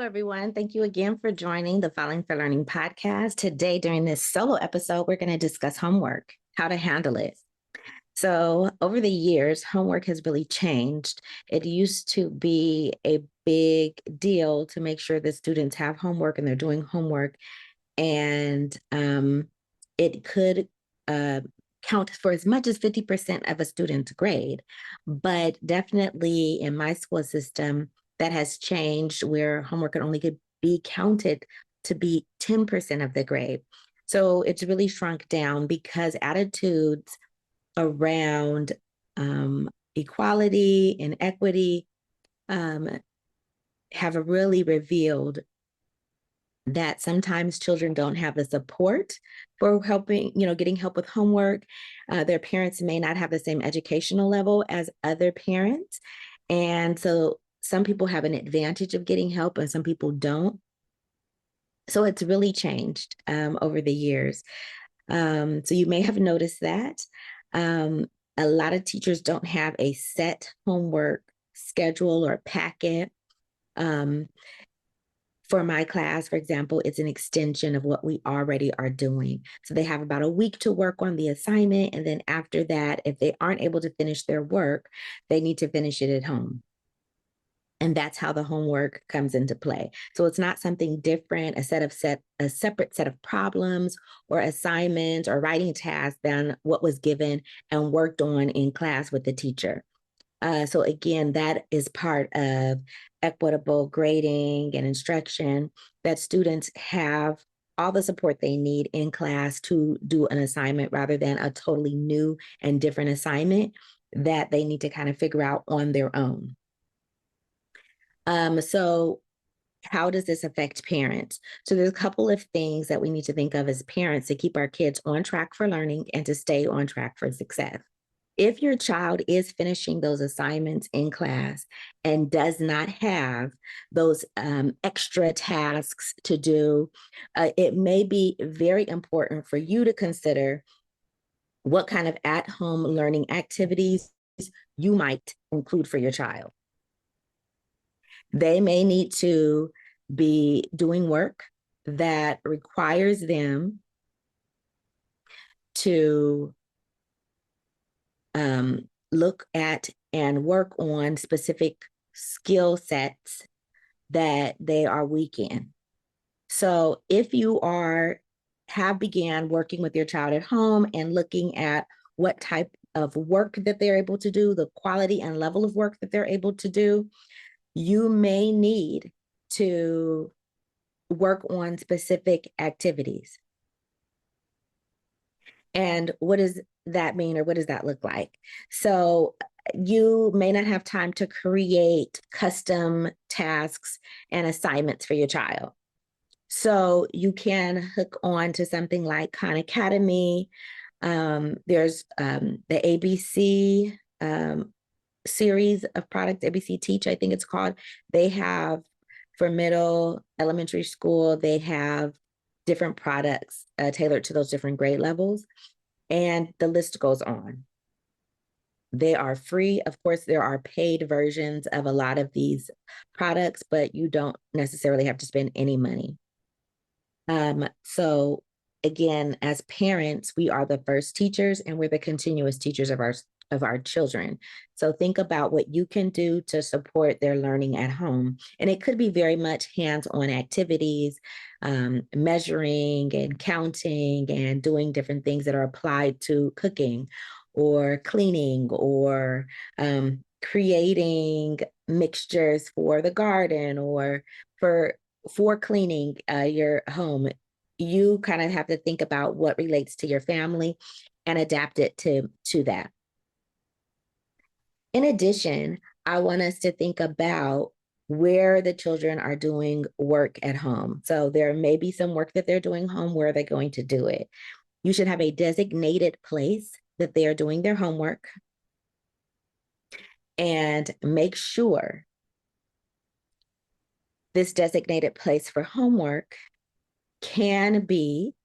everyone. Thank you again for joining the Falling for Learning podcast. Today, during this solo episode, we're going to discuss homework, how to handle it. So, over the years, homework has really changed. It used to be a big deal to make sure that students have homework and they're doing homework, and it could count for as much as 50% of a student's grade. But definitely in my school system, that has changed where homework can only be counted to be 10% of the grade. So it's really shrunk down because attitudes around equality and equity um, have really revealed that sometimes children don't have the support for helping, getting help with homework. Their parents may not have the same educational level as other parents. And so some people have an advantage of getting help and some people don't. So it's really changed over the years. So you may have noticed that. A lot of teachers don't have a set homework schedule or packet. For my class, for example, it's an extension of what we already are doing. So they have about a week to work on the assignment. And then after that, if they aren't able to finish their work, they need to finish it at home. And that's how the homework comes into play. So it's not something different, a separate set of problems or assignments or writing tasks than what was given and worked on in class with the teacher. So again, that is part of equitable grading and instruction, that students have all the support they need in class to do an assignment rather than a totally new and different assignment that they need to kind of figure out on their own. So how does this affect parents? So there's a couple of things that we need to think of as parents to keep our kids on track for learning and to stay on track for success. If your child is finishing those assignments in class and does not have those extra tasks to do, it may be very important for you to consider what kind of at-home learning activities you might include for your child. They may need to be doing work that requires them to look at and work on specific skill sets that they are weak in. So if you have began working with your child at home and looking at what type of work that they're able to do, the quality and level of work that they're able to do, you may need to work on specific activities. And what does that mean, or what does that look like? So you may not have time to create custom tasks and assignments for your child. So you can hook on to something like Khan Academy. There's the ABC series of products, ABC Teach, I think it's called. They have, for middle, elementary school, they have different products tailored to those different grade levels. And the list goes on. They are free. Of course, there are paid versions of a lot of these products, but you don't necessarily have to spend any money. So again, as parents, we are the first teachers and we're the continuous teachers of our children. So think about what you can do to support their learning at home. And it could be very much hands-on activities, measuring and counting and doing different things that are applied to cooking or cleaning or creating mixtures for the garden or for cleaning your home. You kind of have to think about what relates to your family and adapt it to that. In addition, I want us to think about where the children are doing work at home. So there may be some work that they're doing home. Where are they going to do it? You should have a designated place that they are doing their homework, and make sure this designated place for homework can be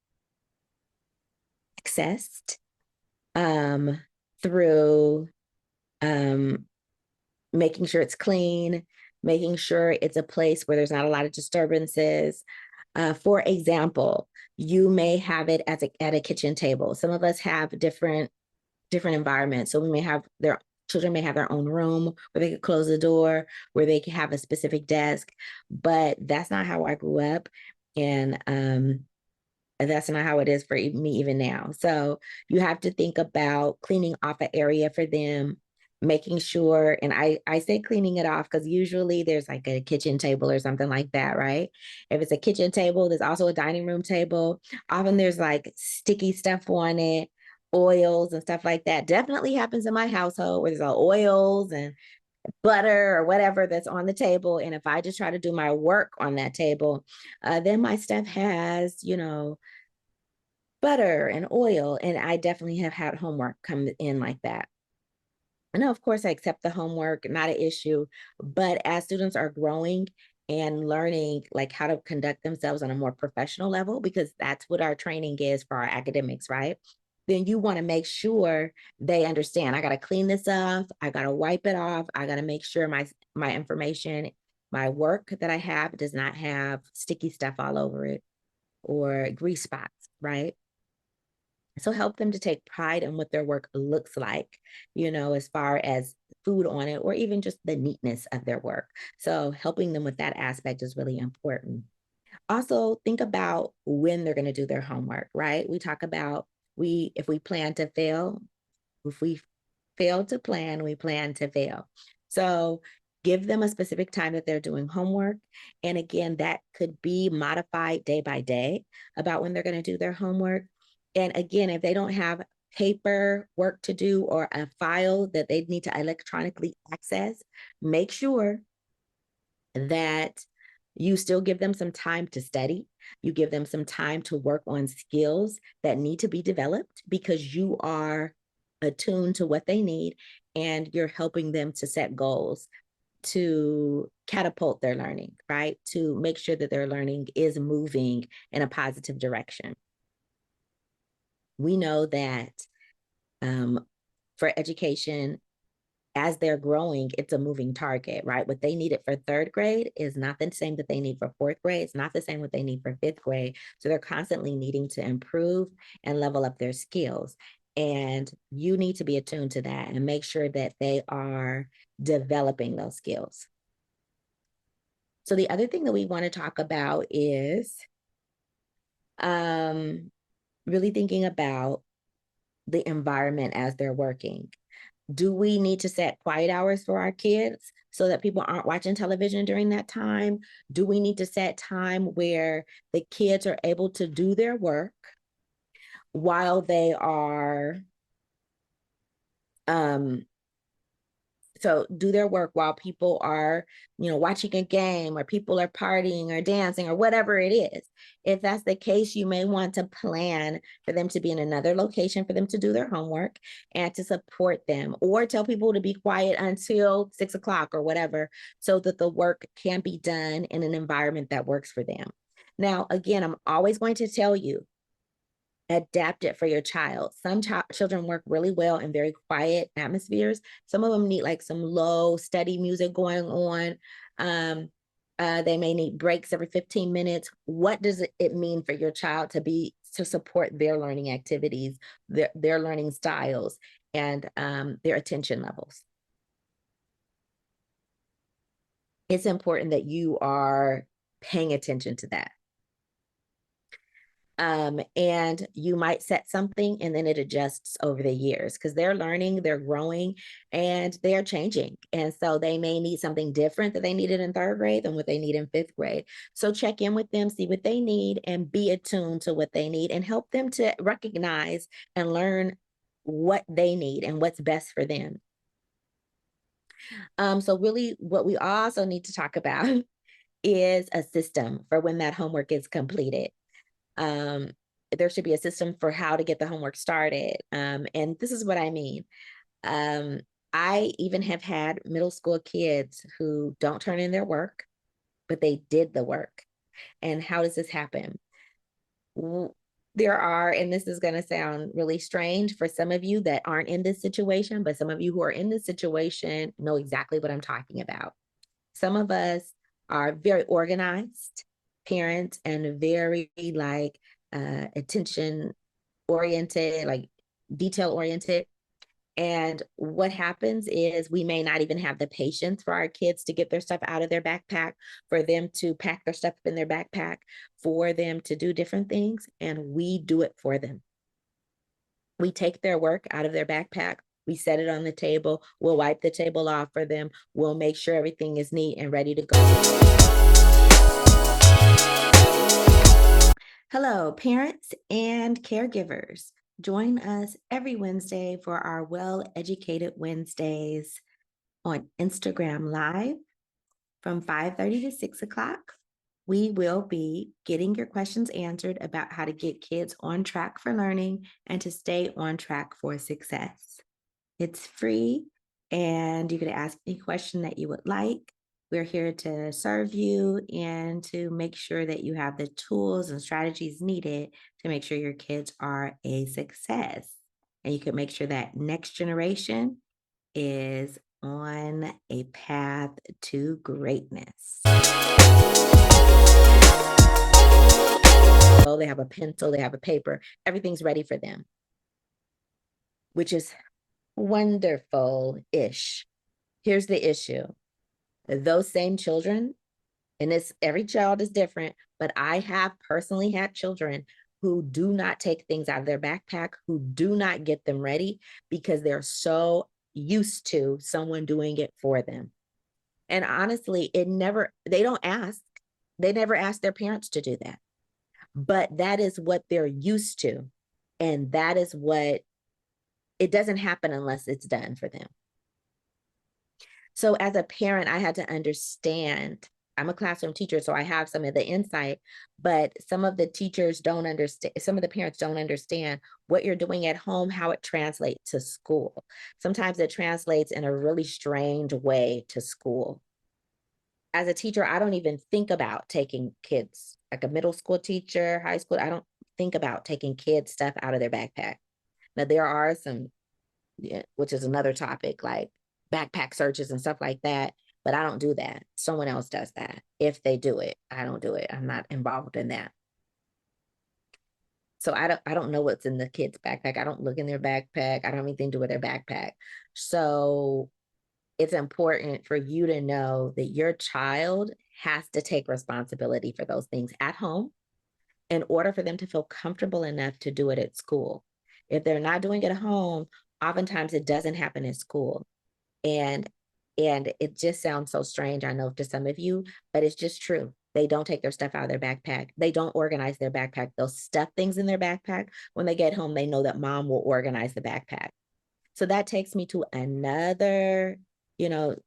accessed through making sure it's clean, making sure it's a place where there's not a lot of disturbances. For example, you may have it at a kitchen table. Some of us have different environments. So we may have their children may have their own room where they could close the door, where they can have a specific desk. But that's not how I grew up. And that's not how it is for me even now. So you have to think about cleaning off an area for them, making sure, and I say cleaning it off because usually there's like a kitchen table or something like that, right? If it's a kitchen table, there's also a dining room table. Often there's like sticky stuff on it, oils and stuff like that. Definitely happens in my household where there's oils and butter or whatever that's on the table. And if I just try to do my work on that table, then my stuff has, butter and oil. And I definitely have had homework come in like that. And of course, I accept the homework, not an issue. But as students are growing and learning like how to conduct themselves on a more professional level, because that's what our training is for our academics, right? Then you want to make sure they understand. I got to clean this off. I got to wipe it off. I got to make sure my information, my work that I have does not have sticky stuff all over it or grease spots, right? So help them to take pride in what their work looks like, as far as food on it or even just the neatness of their work. So helping them with that aspect is really important. Also, think about when they're going to do their homework, right? We talk about if we plan to fail, if we fail to plan, we plan to fail. So give them a specific time that they're doing homework. And again, that could be modified day by day about when they're going to do their homework. And again, if they don't have paper work to do or a file that they need to electronically access, make sure that you still give them some time to study. You give them some time to work on skills that need to be developed because you are attuned to what they need and you're helping them to set goals to catapult their learning, right? To make sure that their learning is moving in a positive direction. We know that for education, as they're growing, it's a moving target, right? What they needed for third grade is not the same that they need for fourth grade. It's not the same what they need for fifth grade. So they're constantly needing to improve and level up their skills. And you need to be attuned to that and make sure that they are developing those skills. So the other thing that we want to talk about is really thinking about the environment as they're working. Do we need to set quiet hours for our kids so that people aren't watching television during that time? Do we need to set time where the kids are able to do their work while they are so do their work while people are, watching a game or people are partying or dancing or whatever it is? If that's the case, you may want to plan for them to be in another location for them to do their homework and to support them, or tell people to be quiet until 6 o'clock or whatever, so that the work can be done in an environment that works for them. Now, again, I'm always going to tell you, adapt it for your child. Some children work really well in very quiet atmospheres. Some of them need like some low, steady music going on. They may need breaks every 15 minutes. What does it mean for your child to support their learning activities, their learning styles, and their attention levels? It's important that you are paying attention to that. And you might set something and then it adjusts over the years because they're learning, they're growing, and they're changing. And so they may need something different that they needed in third grade than what they need in fifth grade. So check in with them, see what they need, and be attuned to what they need and help them to recognize and learn what they need and what's best for them. So really what we also need to talk about is a system for when that homework is completed. Um, there should be a system for how to get the homework started. And this is what I mean. Um, I even have had middle school kids who don't turn in their work, but they did the work. And how does this happen? There are, and this is going to sound really strange for some of you that aren't in this situation, but some of you who are in this situation know exactly what I'm talking about. Some of us are very organized parents and very like attention oriented, like detail oriented. And what happens is we may not even have the patience for our kids to get their stuff out of their backpack, for them to pack their stuff in their backpack, for them to do different things, and we do it for them. We take their work out of their backpack, we set it on the table, we'll wipe the table off for them, we'll make sure everything is neat and ready to go. Hello, parents and caregivers. Join us every Wednesday for our Well Educated Wednesdays on Instagram Live from 5:30 to 6 o'clock. We will be getting your questions answered about how to get kids on track for learning and to stay on track for success. It's free, and you can ask any question that you would like. We're here to serve you and to make sure that you have the tools and strategies needed to make sure your kids are a success. And you can make sure that next generation is on a path to greatness. Oh, they have a pencil, they have a paper, everything's ready for them, which is wonderful-ish. Here's the issue. Those same children, and every child is different, but I have personally had children who do not take things out of their backpack, who do not get them ready because they're so used to someone doing it for them. And honestly, they don't ask. They never ask their parents to do that. But that is what they're used to. And that is what, it doesn't happen unless it's done for them. So as a parent, I had to understand, I'm a classroom teacher, so I have some of the insight, but some of the teachers don't understand, some of the parents don't understand what you're doing at home, how it translates to school. Sometimes it translates in a really strange way to school. As a teacher, I don't even think about taking kids, like a middle school teacher, high school, I don't think about taking kids' stuff out of their backpack. Now, there are some, which is another topic, like backpack searches and stuff like that, but I don't do that. Someone else does that. If they do it, I don't do it. I'm not involved in that. So I don't know what's in the kid's backpack. I don't look in their backpack. I don't have anything to do with their backpack. So it's important for you to know that your child has to take responsibility for those things at home in order for them to feel comfortable enough to do it at school. If they're not doing it at home, oftentimes it doesn't happen at school. And it just sounds so strange, I know, to some of you, but it's just true. They don't take their stuff out of their backpack. They don't organize their backpack. They'll stuff things in their backpack. When they get home, they know that mom will organize the backpack. So that takes me to another,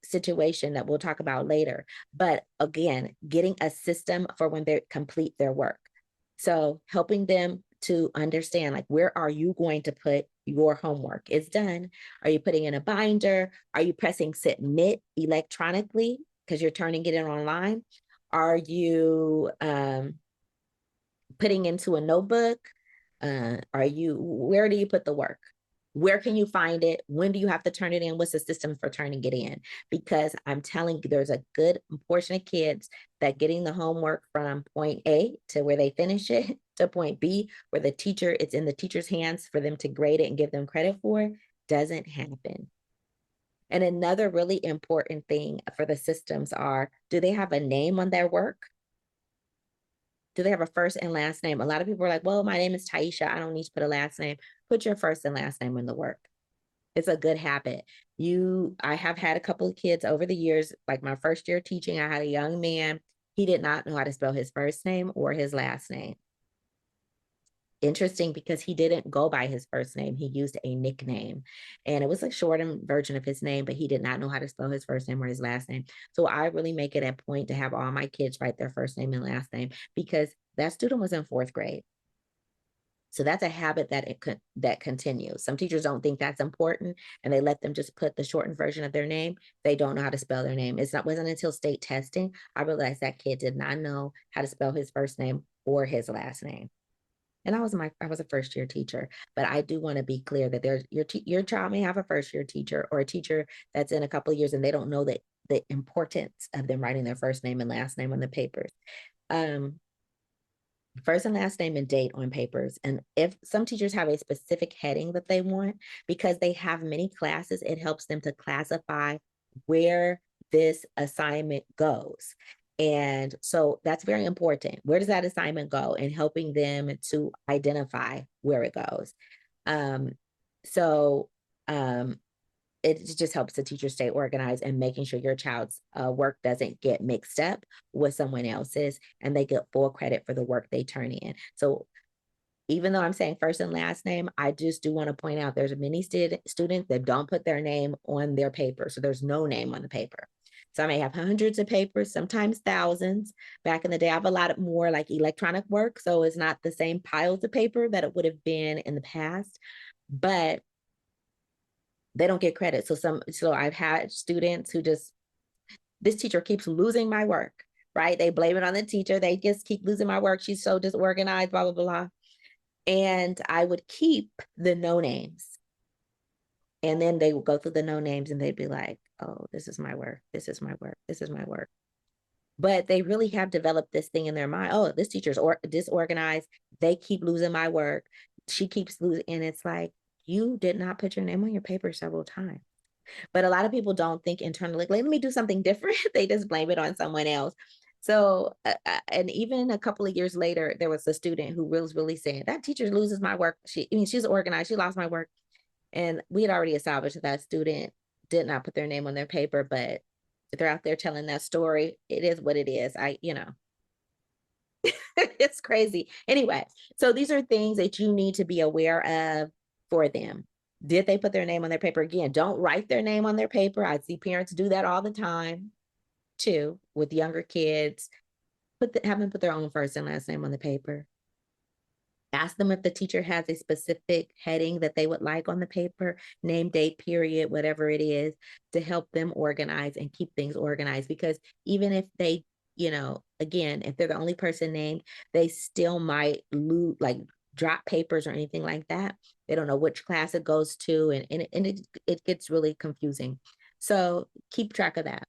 situation that we'll talk about later. But again, getting a system for when they complete their work. So helping them to understand, like, where are you going to put your homework? It's done. Are you putting in a binder? Are you pressing submit electronically because you're turning it in online? Are you putting into a notebook? Where do you put the work? Where can you find it? When do you have to turn it in? What's the system for turning it in? Because I'm telling you, there's a good portion of kids that getting the homework from point A to where they finish it to point B, where it's in the teacher's hands for them to grade it and give them credit for, doesn't happen. And another really important thing for the systems do they have a name on their work? Do they have a first and last name? A lot of people are like, well, my name is Taisha. I don't need to put a last name. Put your first and last name in the work. It's a good habit. I have had a couple of kids over the years, like my first year teaching, I had a young man. He did not know how to spell his first name or his last name. Interesting, because he didn't go by his first name. He used a nickname, and it was a shortened version of his name, but he did not know how to spell his first name or his last name. So I really make it a point to have all my kids write their first name and last name, because that student was in 4th grade. So that's a habit that continues. Some teachers don't think that's important, and they let them just put the shortened version of their name. They don't know how to spell their name. Wasn't until state testing I realized that kid did not know how to spell his first name or his last name. And I was a first year teacher, but I do want to be clear that your child may have a first year teacher or a teacher that's in a couple of years, and they don't know that the importance of them writing their first name and last name on the papers. Um, First and last name and date on papers. And if some teachers have a specific heading that they want, because they have many classes, it helps them to classify where this assignment goes. And so that's very important. Where does that assignment go? And helping them to identify where it goes. Um, so um, it just helps the teacher stay organized and making sure your child's work doesn't get mixed up with someone else's and they get full credit for the work they turn in. So even though I'm saying first and last name, I just do want to point out there's many students that don't put their name on their paper. So there's no name on the paper. So I may have hundreds of papers, sometimes thousands. Back in the day, I have a lot more like electronic work. So it's not the same piles of paper that it would have been in the past. But they don't get credit. So I've had students who just, this teacher keeps losing my work, right? They blame it on the teacher. They just keep losing my work. She's so disorganized, blah, blah, blah. And I would keep the no names. And then they would go through the no names and they'd be like, oh, this is my work. This is my work. This is my work. But they really have developed this thing in their mind. Oh, this teacher's disorganized. They keep losing my work. She keeps losing. And it's like, you did not put your name on your paper several times. But a lot of people don't think internally, like, let me do something different. They just blame it on someone else. So, and even a couple of years later, there was a student who was really saying, that teacher loses my work. She's organized. She lost my work. And we had already established that that student did not put their name on their paper, but if they're out there telling that story, it is what it is. It's crazy. Anyway, so these are things that you need to be aware of for them. Did they put their name on their paper? Again, don't write their name on their paper. I see parents do that all the time too with younger kids. Have them put their own first and last name on the paper. Ask them if the teacher has a specific heading that they would like on the paper, name, date, period, whatever it is, to help them organize and keep things organized. Because even if they, again, if they're the only person named, they still might lose, like drop papers or anything like that. They don't know which class it goes to, and it gets really confusing. So keep track of that.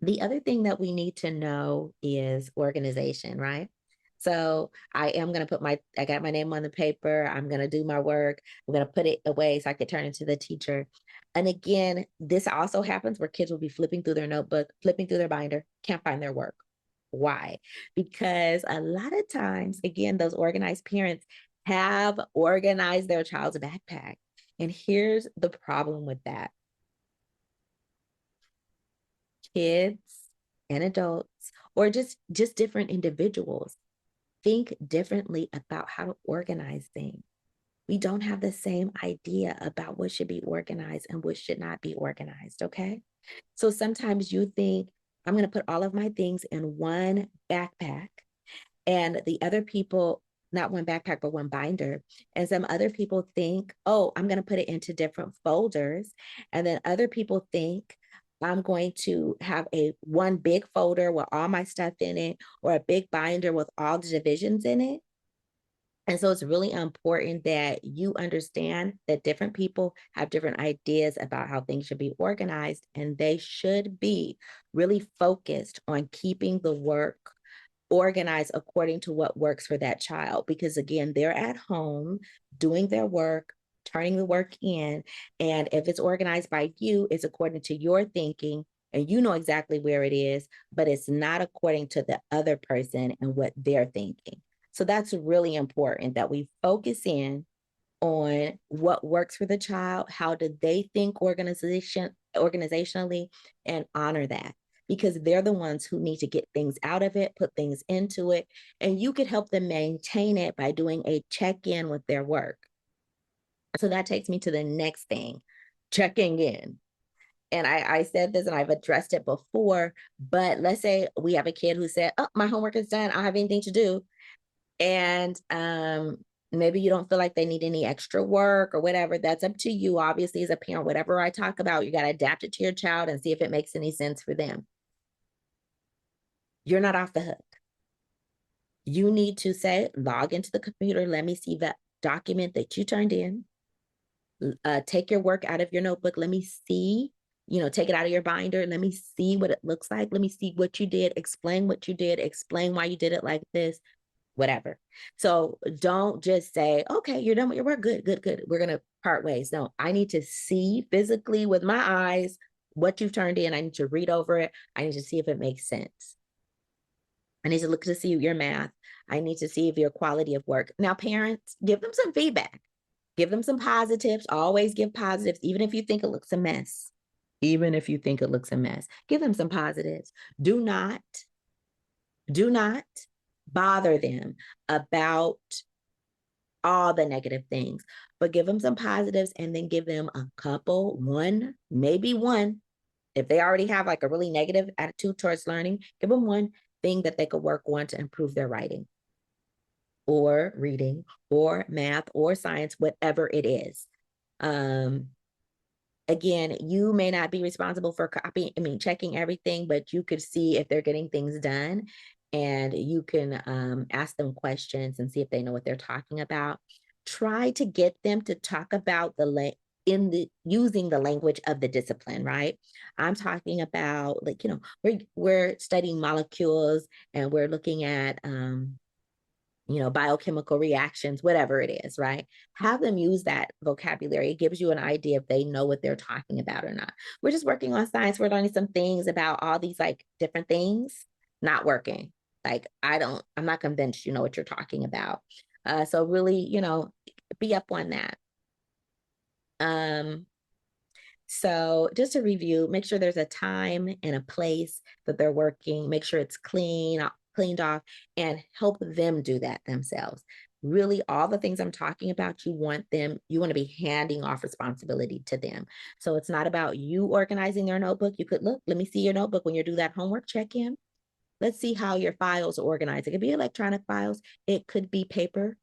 The other thing that we need to know is organization, right? So I got my name on the paper. I'm going to do my work. I'm going to put it away so I could turn it to the teacher. And again, this also happens where kids will be flipping through their notebook, flipping through their binder, can't find their work. Why? Because a lot of times, again, those organized parents have organized their child's backpack. And here's the problem with that. Kids and adults, or just different individuals, think differently about how to organize things. We don't have the same idea about what should be organized and what should not be organized, okay? So sometimes you think, I'm going to put all of my things in one backpack, and the other people, not one backpack, but one binder. And some other people think, oh, I'm going to put it into different folders. And then other people think, I'm going to have one big folder with all my stuff in it, or a big binder with all the divisions in it. And so it's really important that you understand that different people have different ideas about how things should be organized, and they should be really focused on keeping the work organized according to what works for that child. Because again, they're at home doing their work, turning the work in. And if it's organized by you, it's according to your thinking, and you know exactly where it is, but it's not according to the other person and what they're thinking. So that's really important that we focus in on what works for the child, how do they think organizationally, and honor that, because they're the ones who need to get things out of it, put things into it, and you could help them maintain it by doing a check-in with their work. So that takes me to the next thing, checking in. And I said this and I've addressed it before, but let's say we have a kid who said, oh, my homework is done, I don't have anything to do. And maybe you don't feel like they need any extra work or whatever. That's up to you. Obviously, as a parent, whatever I talk about, you got to adapt it to your child and see if it makes any sense for them. You're not off the hook. You need to say, log into the computer. Let me see the document that you turned in. Take your work out of your notebook. Let me see take it out of your binder. Let me see what it looks like. Let me see what you did. Explain what you did. Explain why you did it like this, whatever. So don't just say, okay, you're done with your work. Good, good, good. We're going to part ways. No, I need to see physically with my eyes what you've turned in. I need to read over it. I need to see if it makes sense. I need to look to see your math. I need to see if your quality of work. Now, parents, give them some feedback. Give them some positives. Always give positives, even if you think it looks a mess. Even if you think it looks a mess, give them some positives. Do not bother them about all the negative things, but give them some positives and then give them a couple, one, maybe one. If they already have like a really negative attitude towards learning, give them one thing that they could work on to improve their writing or reading or math or science, whatever it is. Again, you may not be responsible for checking everything, but you could see if they're getting things done, and you can ask them questions and see if they know what they're talking about. Try to get them to talk about using the language of the discipline, right? I'm talking about, like, we're studying molecules and we're looking at biochemical reactions, whatever it is, right? Have them use that vocabulary. It gives you an idea if they know what they're talking about or not. We're just working on science. We're learning some things about all these like different things, not working. Like, I'm not convinced you know what you're talking about. So really, be up on that. So just to review, make sure there's a time and a place that they're working, make sure it's cleaned off, and help them do that themselves. Really, all the things I'm talking about, you want to be handing off responsibility to them. So it's not about you organizing their notebook. You could let me see your notebook when you do that homework check-in. Let's see how your files are organized. It could be electronic files. It could be paper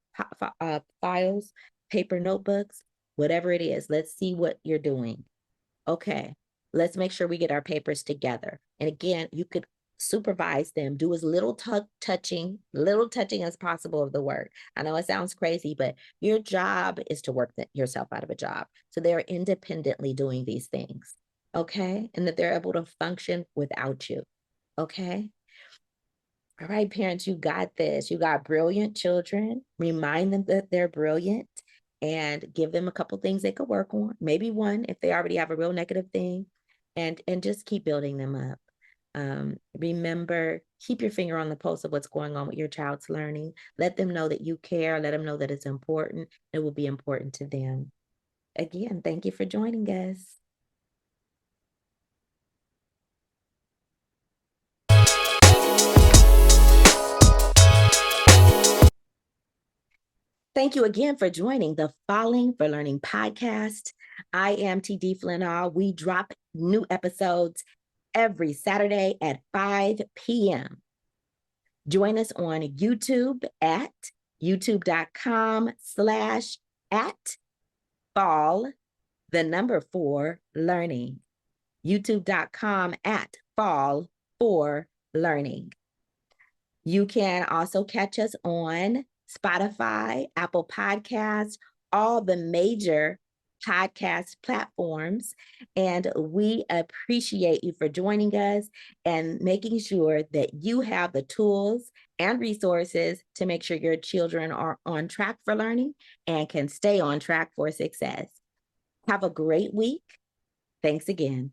files, paper notebooks, whatever it is. Let's see what you're doing. Okay, let's make sure we get our papers together. And again, you could supervise them, do as little touching as possible of the work. I know it sounds crazy, but your job is to work yourself out of a job. So they're independently doing these things, okay? And that they're able to function without you, okay? All right, parents, you got this. You got brilliant children. Remind them that they're brilliant and give them a couple things they could work on. Maybe one if they already have a real negative thing, and just keep building them up. Remember, keep your finger on the pulse of what's going on with your child's learning. Let them know that you care. Let them know that it's important. It will be important to them. Again, thank you for joining us. Thank you again for joining the Falling for Learning podcast. I am TD Flinall. We drop new episodes every Saturday at 5 p.m. Join us on YouTube at youtube.com/@fall4learning. youtube.com/fall4learning. You can also catch us on Spotify, Apple Podcasts, all the major podcast platforms. And we appreciate you for joining us and making sure that you have the tools and resources to make sure your children are on track for learning and can stay on track for success. Have a great week. Thanks again.